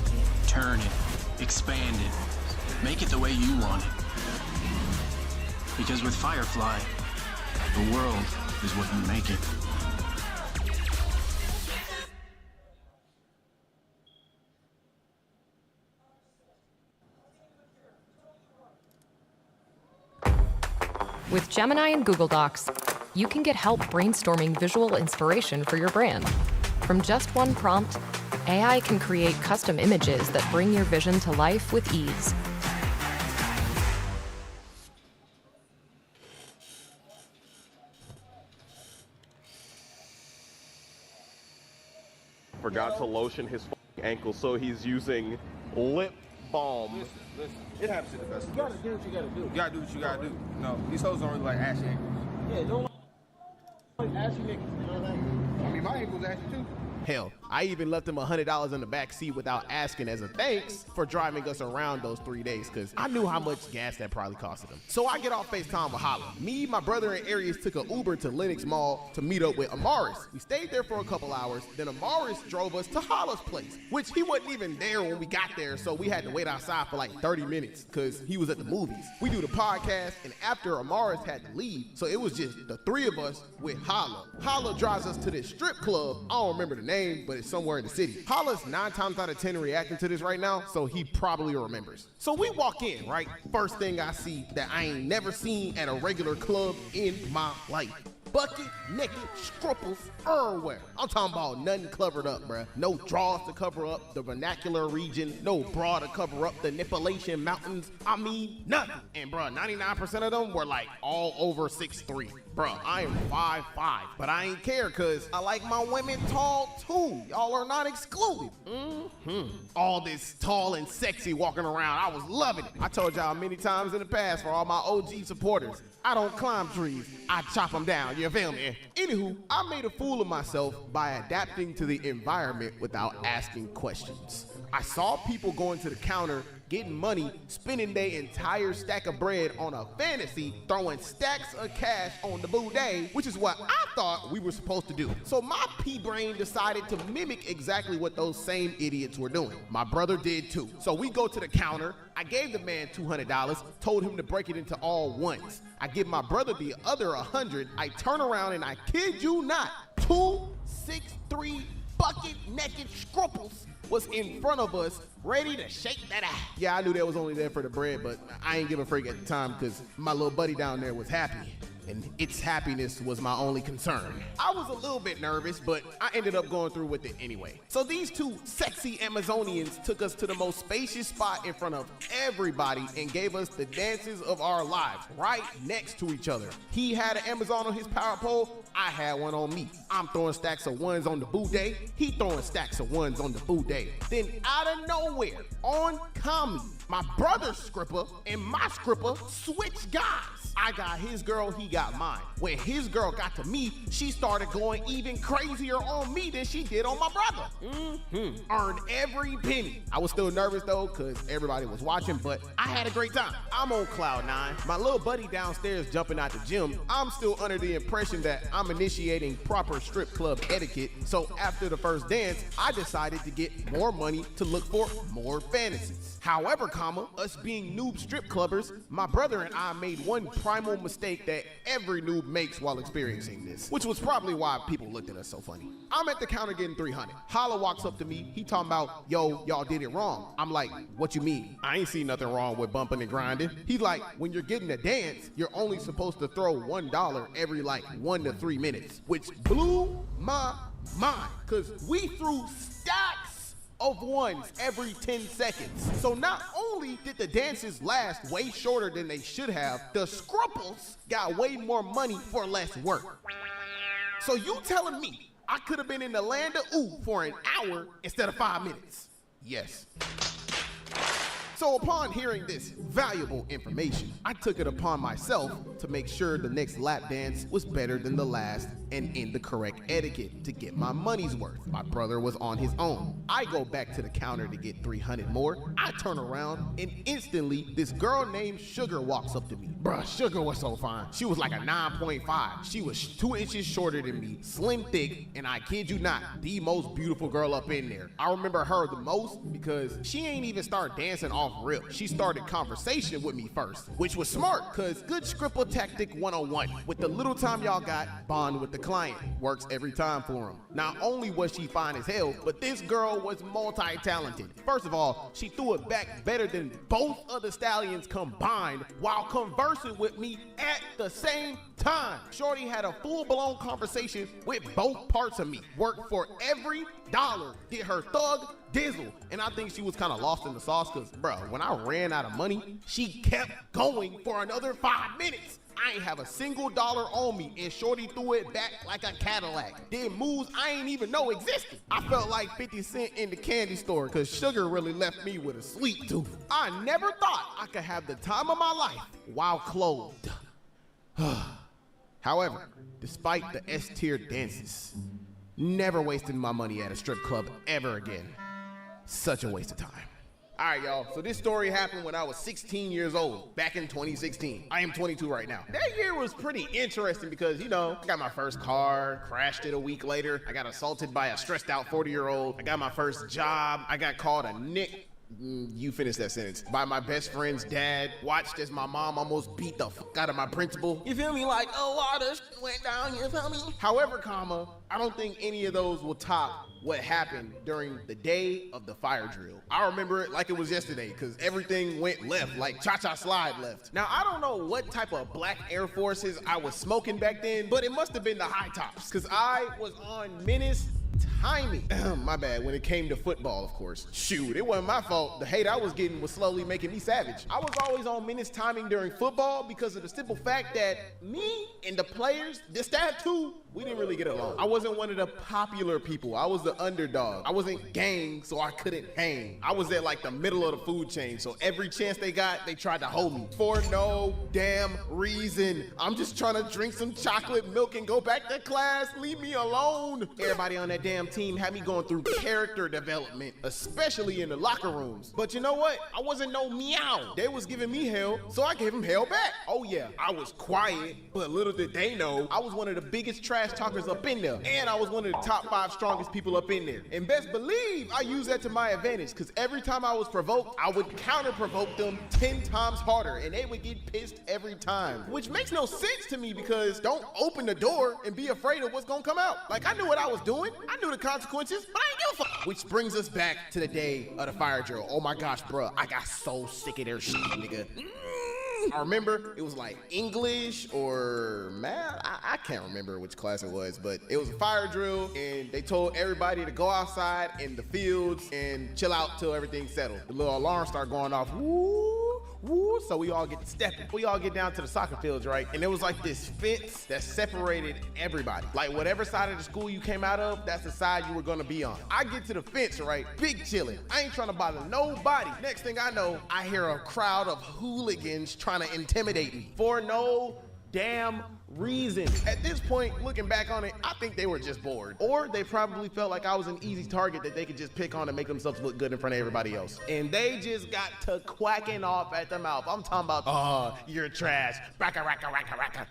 turn it, expand it, make it the way you want it. Because with Firefly, the world is what you make it. With Gemini and Google Docs, you can get help brainstorming visual inspiration for your brand. From just one prompt, AI can create custom images that bring your vision to life with ease. forgot to lotion his ankle, so he's using lip balm. Listen, it happens to the best. You gotta do what you gotta do. You gotta do what you gotta do. No, these hoes don't really like ashy ankles. Yeah, don't like ashy niggas. You know what I mean? I mean, my ankle's ashy too. Hell, I even left him $100 in the back seat without asking as a thanks for driving us around those 3 days, because I knew how much gas that probably costed him. So I get off FaceTime with Holla. Me, my brother, and Arius took an Uber to Lenox Mall to meet up with Amaris. We stayed there for a couple hours, then Amaris drove us to Holla's place, which he wasn't even there when we got there, so we had to wait outside for like 30 minutes because he was at the movies. We do the podcast, and after Amaris had to leave, so it was just the three of us with Holla. Holla drives us to this strip club. I don't remember the name, but it's somewhere in the city. Holla's 9 times out of 10 reacting to this right now, so he probably remembers. So we walk in, right? First thing I see that I ain't never seen at a regular club in my life. Bucket, naked, scruples, everywhere. I'm talking about nothing covered up, bruh. No drawers to cover up the vernacular region, no bra to cover up the Nipolation Mountains. I mean, nothing. And bruh, 99% of them were like all over 6'3". Bro, I am 5'5", but I ain't care cause I like my women tall too. Y'all are not excluded. All this tall and sexy walking around, I was loving it. I told y'all many times in the past for all my OG supporters, I don't climb trees, I chop them down, you feel me? Anywho, I made a fool of myself by adapting to the environment without asking questions. I saw people going to the counter, getting money, spending their entire stack of bread on a fantasy, throwing stacks of cash on the Bouta, which is what I thought we were supposed to do. So my pea brain decided to mimic exactly what those same idiots were doing. My brother did too. So we go to the counter, I gave the man $200, told him to break it into all ones. I give my brother the other 100, I turn around and I kid you not, 263 bucket-naked scruples was in front of us, ready to shake that ass. Yeah, I knew they was only there for the bread, but I ain't give a freak at the time because my little buddy down there was happy, and its happiness was my only concern. I was a little bit nervous, but I ended up going through with it anyway. So these two sexy Amazonians took us to the most spacious spot in front of everybody and gave us the dances of our lives right next to each other. He had an Amazon on his power pole, I had one on me. I'm throwing stacks of ones on the Bouta, he throwing stacks of ones on the Bouta. Then out of nowhere, on Kami, my brother's scripper and my scripper switched guys. I got his girl, he got mine. When his girl got to me, she started going even crazier on me than she did on my brother. Earned every penny. I was still nervous though, cause everybody was watching, but I had a great time. I'm on cloud 9. My little buddy downstairs jumping out the gym. I'm still under the impression that I'm initiating proper strip club etiquette. So after the first dance, I decided to get more money to look for more fantasies. However, us being noob strip clubbers, my brother and I made one primal mistake that every noob makes while experiencing this, which was probably why people looked at us so funny. I'm at the counter getting 300. Holla walks up to me, he talking about, yo, y'all did it wrong. I'm like, what you mean? I ain't see nothing wrong with bumping and grinding. He's like, when you're getting a dance, you're only supposed to throw $1 every like 1 to 3 minutes, which blew my mind, cause we threw stacks of ones every 10 seconds. So not only did the dances last way shorter than they should have, the scruples got way more money for less work. So you telling me I could have been in the land of ooh for an hour instead of 5 minutes? Yes. So upon hearing this valuable information, I took it upon myself to make sure the next lap dance was better than the last and in the correct etiquette to get my money's worth. My brother was on his own. I go back to the counter to get 300 more. I turn around and instantly this girl named Sugar walks up to me. Bruh, Sugar was so fine. She was like a 9.5. She was 2 inches shorter than me, slim thick, and I kid you not, the most beautiful girl up in there. I remember her the most because she ain't even start dancing off rip. She started conversation with me first, which was smart because good scripple tactic 101. With the little time y'all got, bond with the client. Works every time for him. Not only was she fine as hell, but this girl was multi-talented. First of all, she threw it back better than both other stallions combined while conversing with me at the same time. Shorty had a full-blown conversation with both parts of me. Worked for every dollar. Did her thug dizzle. And I think she was kind of lost in the sauce because, bro, when I ran out of money, she kept going for another 5 minutes. I ain't have a single dollar on me, and Shorty threw it back like a Cadillac. Did moves I ain't even know existed. I felt like 50 Cent in the candy store because Sugar really left me with a sweet tooth. I never thought I could have the time of my life while clothed. However, despite the S-tier dances, never wasting my money at a strip club ever again. Such a waste of time. All right, y'all, so this story happened when I was 16 years old, back in 2016. I am 22 right now. That year was pretty interesting because, you know, I got my first car, crashed it a week later. I got assaulted by a stressed out 40-year-old. I got my first job. I got called a Nick. You finish that sentence. By my best friend's dad. Watched as my mom almost beat the fuck out of my principal. You feel me? Like a lot of shit went down, you feel me? However, I don't think any of those will top what happened during the day of the fire drill. I remember it like it was yesterday because everything went left, like cha-cha slide left. Now, I don't know what type of black Air Forces I was smoking back then, but it must have been the high tops because I was on Menace timing. My bad, when it came to football, of course. Shoot, it wasn't my fault. The hate I was getting was slowly making me savage. I was always on minutes timing during football because of the simple fact that me and the players, the staff too, we didn't really get along. I wasn't one of the popular people. I was the underdog. I wasn't gang, so I couldn't hang. I was at like the middle of the food chain, so every chance they got, they tried to hold me. For no damn reason. I'm just trying to drink some chocolate milk and go back to class. Leave me alone. Everybody on that damn team had me going through character development, especially in the locker rooms. But you know what? I wasn't no meow. They was giving me hell, so I gave them hell back. Oh yeah, I was quiet, but little did they know, I was one of the biggest trash talkers up in there. And I was one of the top 5 strongest people up in there. And best believe I used that to my advantage, because every time I was provoked, I would counter provoke them 10 times harder, and they would get pissed every time. Which makes no sense to me, because don't open the door and be afraid of what's gonna come out. Like, I knew what I was doing. I knew the consequences, but I ain't give a fuck. Which brings us back to the day of the fire drill. Oh my gosh, bruh, I got so sick of their shit, nigga. I remember it was like English or math. I can't remember which class it was, but it was a fire drill, and they told everybody to go outside in the fields and chill out till everything's settled. The little alarm started going off. Woo, woo, so we all get to stepping. We all get down to the soccer fields, right? And there was like this fence that separated everybody. Like whatever side of the school you came out of, that's the side you were gonna be on. I get to the fence, right? Big chillin'. I ain't trying to bother nobody. Next thing I know, I hear a crowd of hooligans trying to intimidate me for no damn reason. At this point, looking back on it, I think they were just bored. Or they probably felt like I was an easy target that they could just pick on and make themselves look good in front of everybody else. And they just got to quacking off at the mouth. I'm talking about, oh, you're trash. Raka, raka, raka, raka.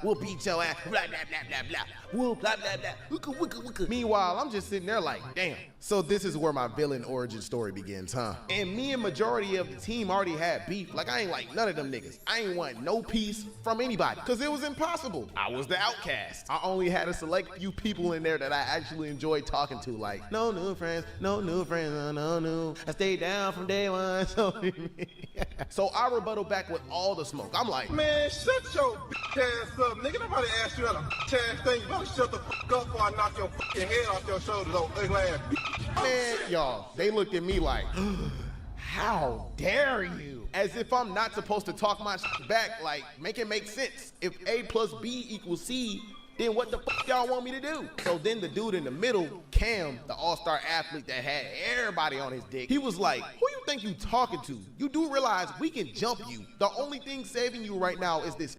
We'll beat your ass. Blah, blah, blah, blah, blah. We'll blah, blah, blah. Wicka, wicka, wicka. Meanwhile, I'm just sitting there like, damn. So this is where my villain origin story begins, huh? And me and majority of the team already had beef. Like, I ain't like none of them niggas. I ain't want no peace from anybody, because it was impossible. I was the outcast. I only had a select few people in there that I actually enjoyed talking to, like, no new friends, no new. I stayed down from day one, so so I rebuttal back with all the smoke. I'm like, Man, shut your bitch ass up, nigga. Nobody asked you how to bitch ass thing. You better shut the fuck up before I knock your fucking head off your shoulders, old ugly ass bitch. man, y'all, they looked at me like, how dare you? As if I'm not supposed to talk my shit back, like, make it make sense. If A plus B equals C, then what the fuck y'all want me to do? So then the dude in the middle, Cam, the all-star athlete that had everybody on his dick, he was like, who you think you talking to? You do realize we can jump you. The only thing saving you right now is this